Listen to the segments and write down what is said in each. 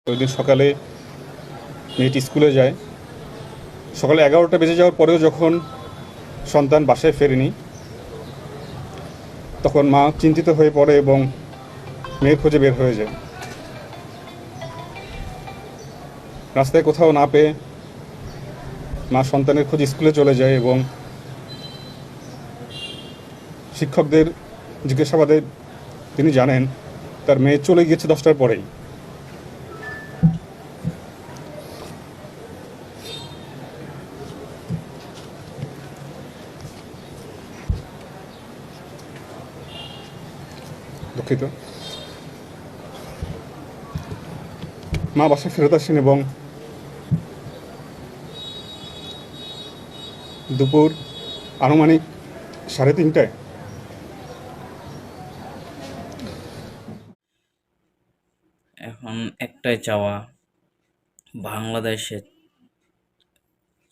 ওই দিন সকালে মেয়েটি স্কুলে যায়। সকালে 11টা বেজে যাওয়ার পরেও যখন সন্তান বাসায় ফেরেনি, তখন মা চিন্তিত হয়ে পড়ে এবং মেয়ের খোঁজে বের হয়ে যায়। রাস্তায় কোথাও না পেয়ে মা সন্তানের খোঁজে স্কুলে চলে যায় এবং শিক্ষকদের জিজ্ঞাসাবাদে তিনি জানেন তার মেয়ে চলে গিয়েছে 10টার পরেই। দুঃখিত। মা বাসায় ফেরত আসেন এবং দুপুর আনুমানিক 3:30টায় এখন একটাই চাওয়া, বাংলাদেশে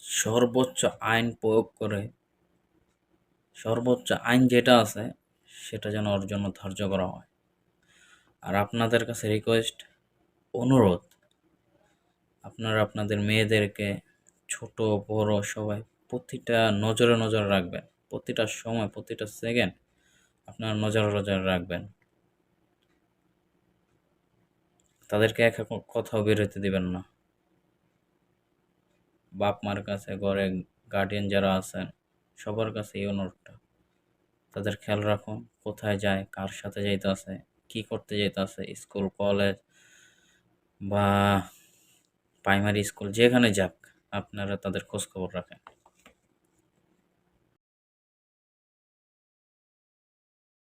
সর্বোচ্চ আইন প্রয়োগ করে সর্বোচ্চ আইন যেটা আছে সেটা যেন ওর জন্য ধার্য করা হয়। আর আপনাদের কাছে রিকোয়েস্ট, অনুরোধ, আপনারা আপনাদের মেয়েদেরকে, ছোট বড় সবাই, প্রতিটা নজরে নজরে রাখবেন। প্রতিটা সময়, প্রতিটা সেকেন্ড আপনারা নজরে নজরে রাখবেন। তাদেরকে একা কোথাও বেরোতে দিবেন না। বাপ মার কাছে, ঘরে গার্ডিয়ান যারা আছেন, সবার কাছে এই অনুরোধটা। তাদের খেয়াল রাখুন, কোথায় যায়, কার সাথে যাইতাছে, কি করতে যাইতাছে, স্কুল, কলেজ বা প্রাইমারি স্কুল যেখানে যাক, আপনারা তাদের খোঁজ খবর রাখেন।